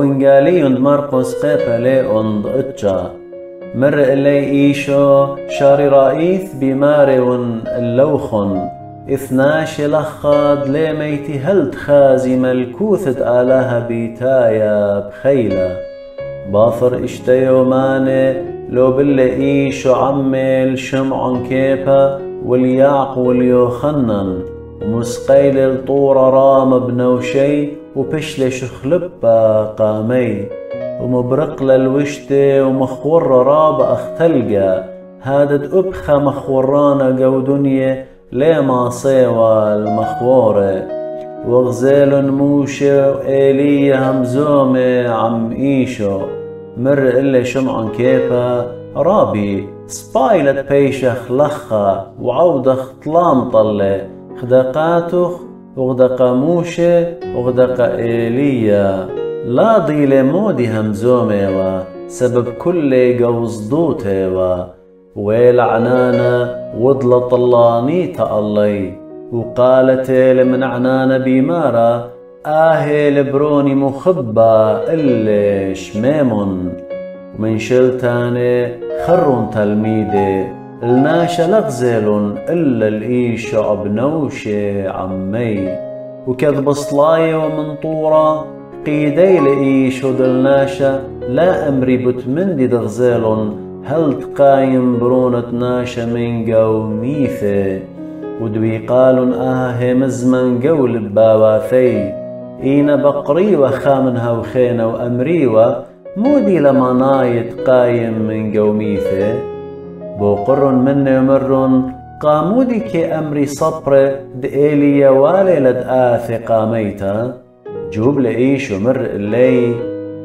وإنجالي عند مرقس قيبلي عند إتشا مر إلي إيشو شاري رئيث بماري اللوخن 12 لخاد لي ميتي هل تخازي ملكوثة آلها بيتايا بخيلة باثر اشتيو ماني لو باللي إيشو عمل شمع كيبا والياق واليوخنن ومسقيل الطورة رام بنوشي وبشل شخلبا قامي ومبرق للوشتي ومخور راب أختلقا هادت أبخى مخورانا جو دنيا ليه ما صيوى المخورة وغزيل موشة وإيلية همزومة عم إيشو مر إلي شمعن كيبا رابي سبايلت بيشخ لخا وعودخ طلام طلي خدقاتخ وغدقا موشة وغدقا إيلية لا ضيلة مودي همزومة سبب كل جوز دوتي ويل عنانا وضل طلاني تألي وقالت لمن عنانا بيمارا لبروني مخبى اللي شميمن ومن شلتاني خرون تلميدي الناشا لغزيل إلا الإيش عبنوشي عمي وكذب صلاي ومن طورة قيدي لإيش ودلناشا لا أمري بتمندي دغزيل هل تقايم برونة ناشا من قوميثي ودوي قالن مزمن قول بباواثي إينا بقري وخامنها وخينا وأمريوة مودي لما نايت قايم من قوميثي بوقر مني ومرن قامودي كي أمري صبر دئيلي والي لد آثي قاميتا جوب لإيش ومر اللي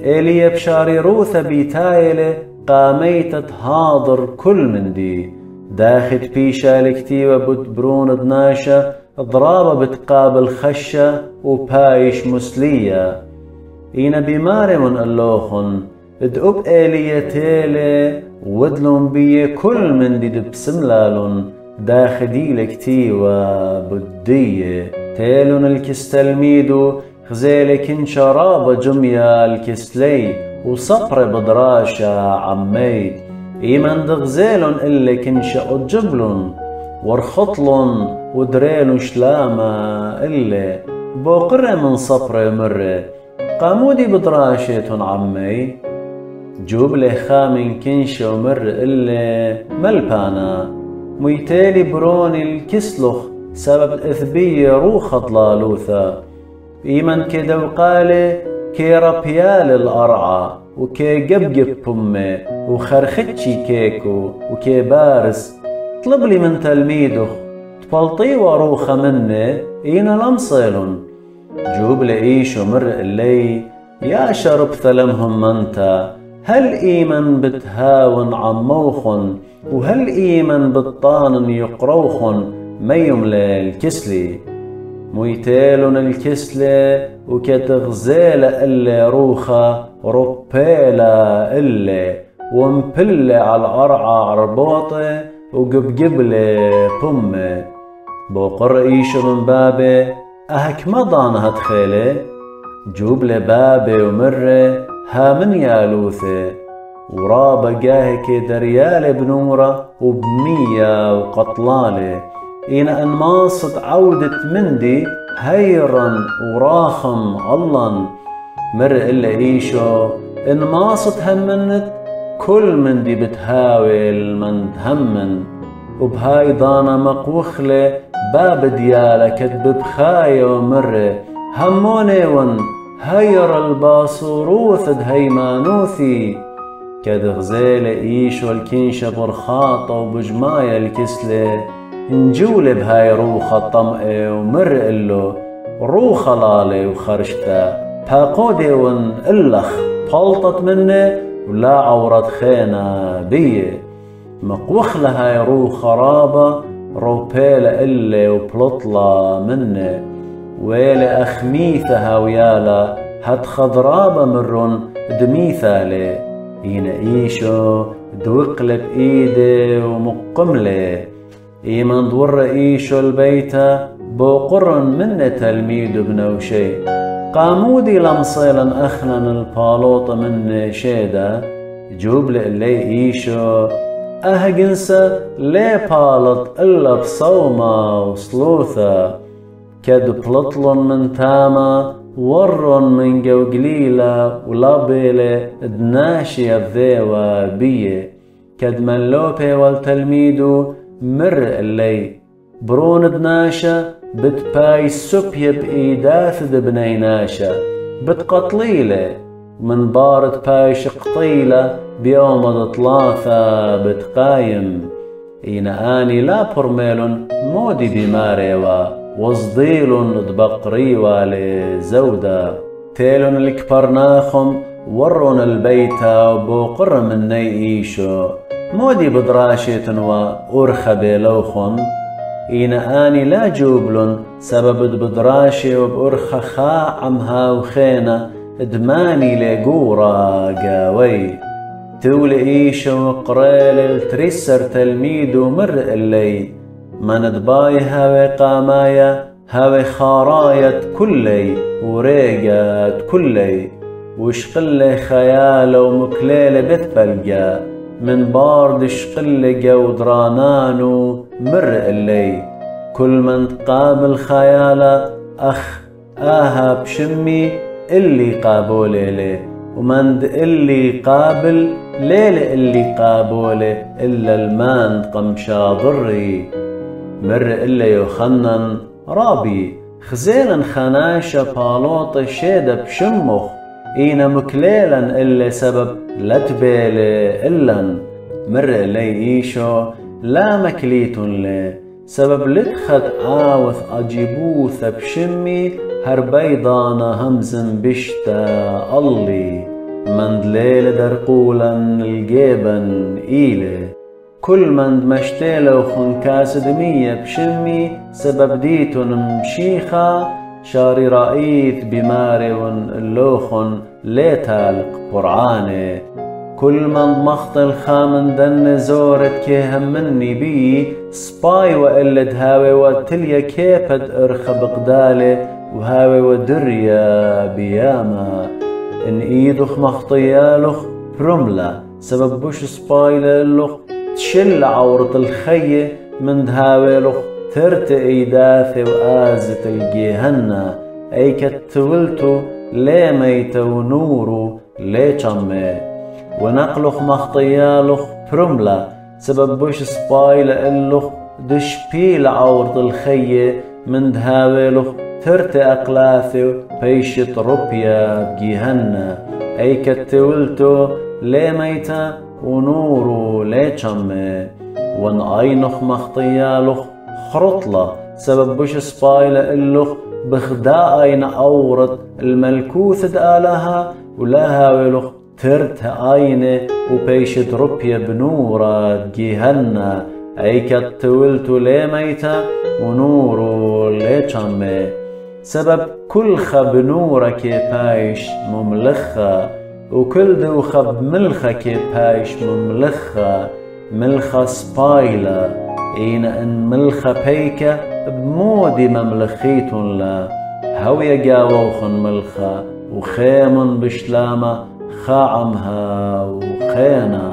إيلي بشاري روثة بيتايلي قاميتت هاضر كل من دي داخت بيشا لكتيبة بتبرون دناشة ضرابة بتقابل خشة وبايش مسلية إينا بماري من اللوخن ادقب إيلية تيلي ودلن بيه كل من دي دبسملالن داخدي لكتيبة بدية تيلن الكستلميدو خزيلك انشرابة جميا الكسلي وصبر بدراشة عمي إيمن دغزيلن اللي كنشأ جبلن ورخطلن ودريلن شلامة اللي بوقر من صبر مر قامودي بدراشة عمي جوب لي خامن كنشأ ومر اللي ملبانا ميتالي بروني الكسلخ سبب إثبية روخة لالوثا إيمن كده وقالي كي ربيال الأرعى وكي قبقب بمي وخرختشي كيكو وكي بارس طلب لي من تلميدخ تبلطي وروخة مني إينا لمصيلن جوب لإيش ومر اللي يا شرب ثلمهم منتا هل إيمن بتهاون عموخن وهل إيمن بطان يقروخن ميم للكسلي ميتالن الكسلة وكتغزالة اللي روخة ربالة اللي ومبلة على الأرعى عرباطة وقبقبلة بمة بوقر إيش من بابي أهك مضان هتخيلي جوب لبابي ومرة هامن يالوثي ورابة جاهك دريالي بنورة وبمية وقطلالي إينا انماصت عودة مندي هيرا وراخم اللن مر إلا إيشو انماصت همنت كل مندي بتهاول من تهمن وبهاي ضانا مقوخلة باب ديالة كتب بخاية ومر هموني ون هير الباصوروث دهيمانوثي كدغزيل إيشو الكنشة برخاطة وبجماية الكسلة نجول بهاي روخة طمئة ومر إلو روخة لالي وخرشتا باقودي ون إلخ بلطت مني ولا عورت خينا بيه مقوخ لهاي روخة رابة روبيلة إلي وبلطلة مني ويلي أخميثها ويالا هاد خضرابة مرن دميثالي ينا إيشو دوقلب إيدي ومقملي إيمان دور إيشو البيتا بوقرن من تلميذ بنوشي قامودي لمصيلا أخلن البالوط من شيدا جوب لي إيشو أهجنسا لي بالط إلا بصومة وصلوثة كد بلطلن من تاما ورن من جو قليلة ولابيلة دناشي الذيوة بيه كد ملوبي والتلميدو مر اللي برون دناشا بتباي سبيه بإيداث دبنيناشا بتقطليلة من بارد بايش قطيلة بيوم ثلاثة بتقايم إينا آني لا برميل مودي بماريوا وصديل دبقريوا لزودة تيلون الكبرناخم ورون البيتا بوقر من نيئيشو مودي بدراشة وأرخى بلوخن إينا آني لا جوبلن سبب بدراشة وبأرخى خاعمها وخينا دماني لقورا قاوي تولي إيشو وقريل التريسر تلميدو مر اللي ما ندباي هاوي قامايا هاوي خارايت كلي وريقات كلي وشقل خيال ومكليل بتبلقى من بارد شقل قودرانانو مر اللي كل من تقابل خياله أخ آها بشمي اللي قابولي ليه ومند اللي قابل ليل اللي قابولي إلا المان قمشا ضري مر إلا يخنن رابي خزيلا خناشا بالوط شيدا بشمخ إينا مكليلا إلا سبب لتبيلي إلا مر إلي إيشو لا مكليت لي سبب لتخد عاوث أجيبوث بشمي هربيضانا همزن بشتا اللي مند ليل درقولا الجيبن إيلي كل مند مشتيلة وخنكاس دمية بشمي سبب ديتن مشيخة شاري رئيث بماري اللوخن ليتالق قرعاني كل من مخطل خامن دن زورت كيهم مني بي سباي وقلد هاوي وتليا كيبد ارخى بقدالي وهاوي ودريا بياما ان ايدخ مخطيالخ برملة سبب بوش سباي للخ تشل عورة الخية من دهاوي لخ ثرت ايداثي وآزت الجيهنة اي كتولتو لي ميت ونورو لي چمي ونقلخ مخطيالخ برملة سبب بوش سباي للخ دش بيل عورة الخية من دهاوي ثرت أقلاثي بيشت ربيا بجيهنة أي كتولتو لي ميتا ونورو لي چمي ون أينخ مخطيالخ خرطلة سبب بوش سباي للخ بخدا أين أورط الملكوث دالها ولها ولخ ثرت أين وبيشت ربيا بنورا بجيهنة أي كتولتو لي ميتا ونورو لي چمي سبب كل خب نورة كيبايش مملخة وكل دو خب ملخة كيبايش مملخة ملخة سبايلة إينا إن ملخة بيكة بمودي مملخيتن لا هوية جاوخن ملخة وخيم بشلامة خاعمها وخينا